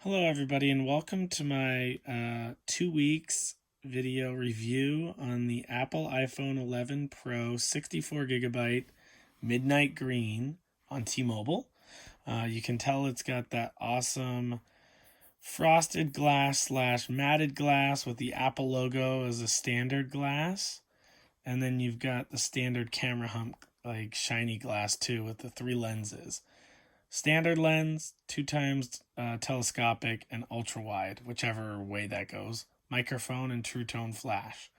Hello, everybody, and welcome to my 2 weeks video review on the Apple iPhone 11 Pro 64 gigabyte Midnight Green on T-Mobile. You can tell it's got that awesome frosted glass slash matted glass with the Apple logo as a standard glass. And then you've got the standard camera hump, like shiny glass too, with the 3 lenses. Standard lens, 2 times telescopic, and ultra wide, whichever way that goes. Microphone and true tone flash.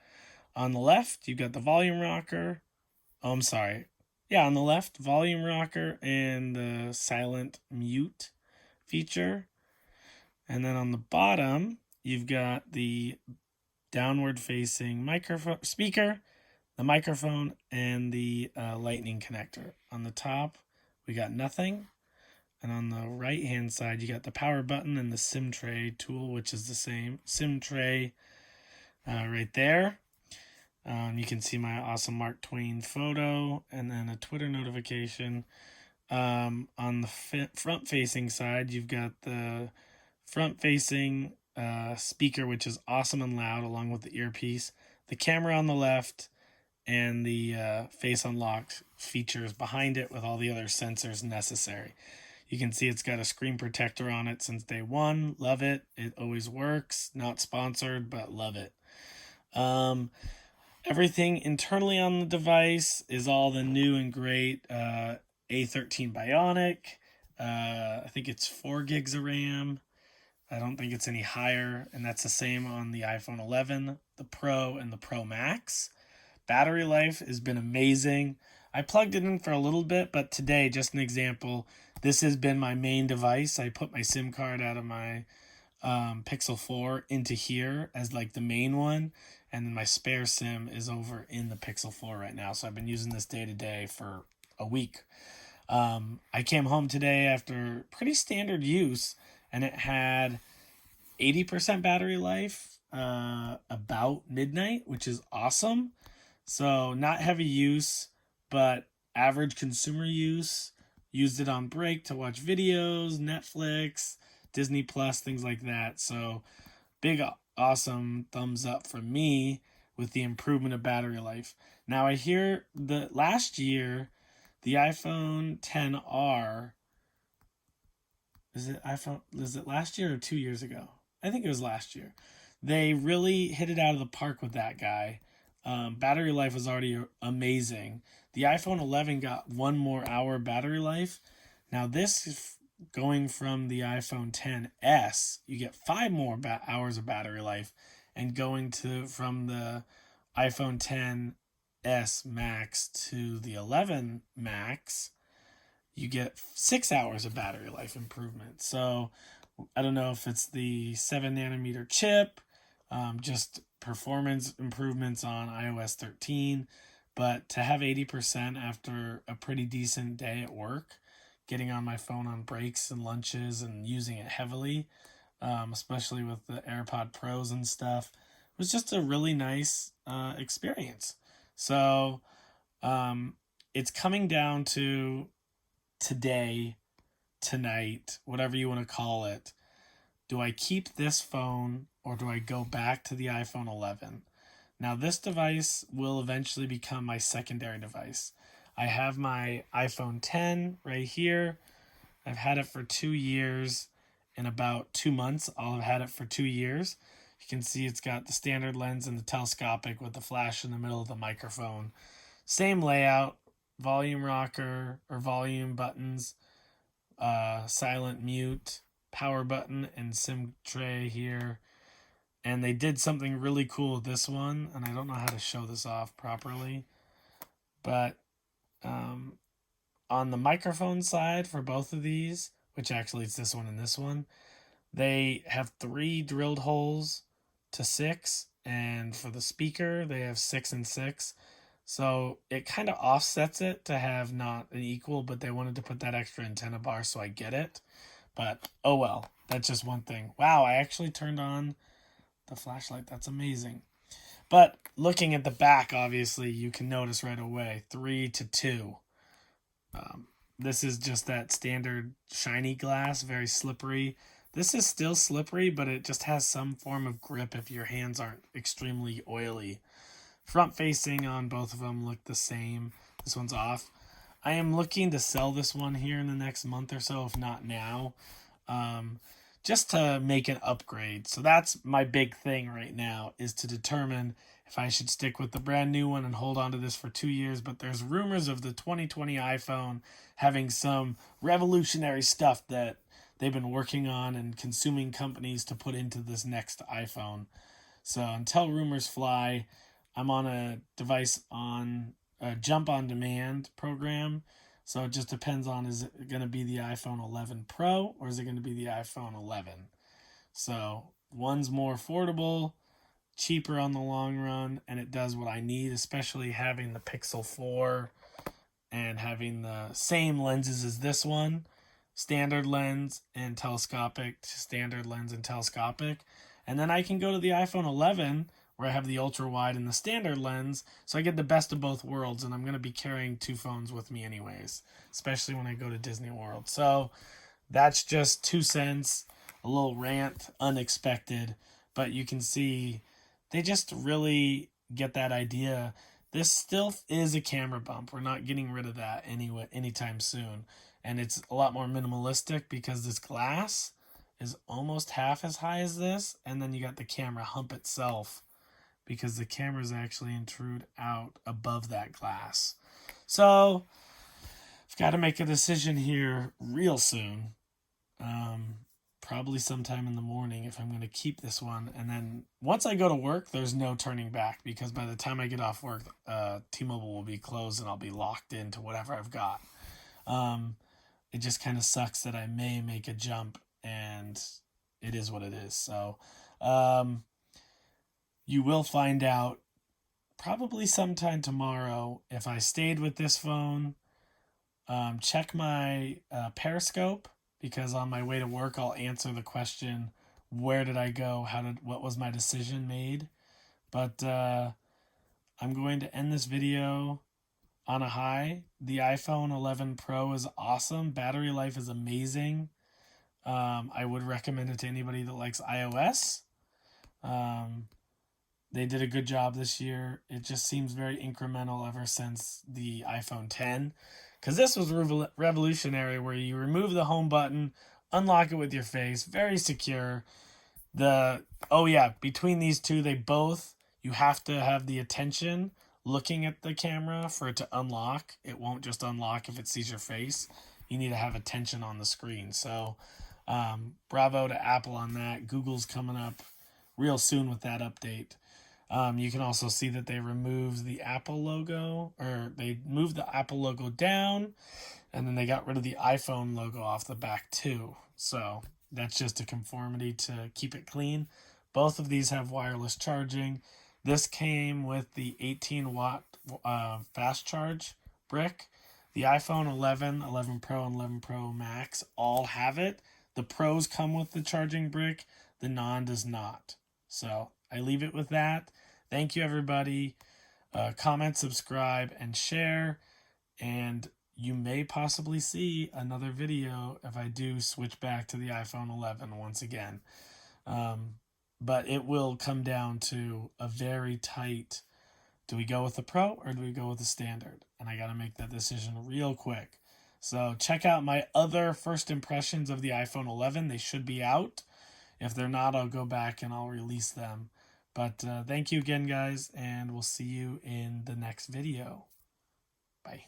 On the left, you've got the volume rocker. Oh, I'm sorry. Yeah, on the left, volume rocker and the silent mute feature. And then on the bottom, you've got the downward facing microphone speaker, the microphone, and the lightning connector. On the top, we got nothing. And on the right hand side, you got the power button and the SIM tray tool, which is the same SIM tray right there. You can see my awesome Mark Twain photo and then a Twitter notification. On the front facing side, you've got the front facing speaker, which is awesome and loud, along with the earpiece, the camera on the left, and the face unlock features behind it with all the other sensors necessary. You can see it's got a screen protector on it since day one. Love it. It always works. Not sponsored, but love it. Everything internally on the device is all the new and great A13 Bionic. I think it's 4 gigs of RAM. I don't think it's any higher. And that's the same on the iPhone 11, the Pro, and the Pro Max. Battery life has been amazing. I plugged it in for a little bit, but today, just an example, this has been my main device. I put my SIM card out of my Pixel 4 into here as like the main one, and then my spare SIM is over in the Pixel 4 right now. So I've been using this day to day for a week. I came home today after pretty standard use, and it had 80% battery life about midnight, which is awesome. So not heavy use, but average consumer use. Used it on break to watch videos, Netflix, Disney Plus, things like that. So big, awesome thumbs up from me with the improvement of battery life. Now I hear that last year, the iPhone XR, is it last year or 2 years ago? I think it was last year. They really hit it out of the park with that guy. Battery life was already amazing. The iPhone 11 got 1 more hour battery life. Now this is going from the iPhone XS, you get 5 more hours of battery life, and going to from the iPhone XS Max to the 11 Max, you get 6 hours of battery life improvement. So I don't know if it's the 7 nanometer chip, just performance improvements on iOS 13, but to have 80% after a pretty decent day at work, getting on my phone on breaks and lunches and using it heavily, especially with the AirPod Pros and stuff, was just a really nice experience. So it's coming down to today, tonight, whatever you want to call it. Do I keep this phone or do I go back to the iPhone 11? Now, this device will eventually become my secondary device. I have my iPhone 10 right here. I've had it for 2 years. In about 2 months, I'll have had it for 2 years. You can see it's got the standard lens and the telescopic with the flash in the middle of the microphone. Same layout, volume rocker or volume buttons, silent mute, power button, and SIM tray here. And they did something really cool with this one, and I don't know how to show this off properly, but on the microphone side for both of these, which actually it's this one and this one, they have 3 drilled holes to 6, and for the speaker they have 6 and 6. So it kind of offsets it to have not an equal, but they wanted to put that extra antenna bar, so I get it. But oh well, that's just one thing. Wow, I actually turned on the flashlight. That's amazing. But looking at the back, obviously, you can notice right away 3-2. This is just that standard shiny glass, very slippery. This is still slippery, but it just has some form of grip if your hands aren't extremely oily. Front facing on both of them look the same. This one's off. I am looking to sell this one here in the next month or so, if not now, um, just to make an upgrade. So that's my big thing right now, is to determine if I should stick with the brand new one and hold on to this for 2 years. But there's rumors of the 2020 iPhone having some revolutionary stuff that they've been working on and consuming companies to put into this next iPhone. So until rumors fly, I'm on a device on a jump on demand program. So it just depends on, is it going to be the iPhone 11 Pro or is it going to be the iPhone 11? So one's more affordable, cheaper on the long run, and it does what I need, especially having the Pixel 4 and having the same lenses as this one, standard lens and telescopic, standard lens and telescopic. And then I can go to the iPhone 11 where I have the ultra wide and the standard lens, so I get the best of both worlds. And I'm going to be carrying two phones with me anyways, especially when I go to Disney World. So that's just 2 cents, a little rant, unexpected, but you can see they just really get that idea. This still is a camera bump. We're not getting rid of that anytime soon. And it's a lot more minimalistic because this glass is almost half as high as this. And then you got the camera hump itself because the cameras actually intrude out above that glass. So I've got to make a decision here real soon. Probably sometime in the morning if I'm going to keep this one. And then once I go to work, there's no turning back because by the time I get off work, T-Mobile will be closed and I'll be locked into whatever I've got. It just kind of sucks that I may make a jump and it is what it is. So you will find out probably sometime tomorrow if I stayed with this phone. Check my Periscope, because on my way to work I'll answer the question, where did I go, what was my decision made. But I'm going to end this video on a high. The iPhone 11 Pro is awesome. Battery life is amazing. I would recommend it to anybody that likes iOS. They did a good job this year. It just seems very incremental ever since the iPhone 10. Because this was revolutionary, where you remove the home button, unlock it with your face, very secure. Between these two, you have to have the attention looking at the camera for it to unlock. It won't just unlock if it sees your face. You need to have attention on the screen. So bravo to Apple on that. Google's coming up real soon with that update. You can also see that they removed the Apple logo, or they moved the Apple logo down, and then they got rid of the iPhone logo off the back too. So that's just a conformity to keep it clean. Both of these have wireless charging. This came with the 18-watt fast charge brick. The iPhone 11, 11 Pro, and 11 Pro Max all have it. The Pros come with the charging brick. The non does not. So I leave it with that. Thank you, everybody. Comment, subscribe, and share. And you may possibly see another video if I do switch back to the iPhone 11 once again. But it will come down to a very tight, do we go with the Pro or do we go with the Standard? And I got to make that decision real quick. So check out my other first impressions of the iPhone 11. They should be out. If they're not, I'll go back and I'll release them. But thank you again, guys, and we'll see you in the next video. Bye.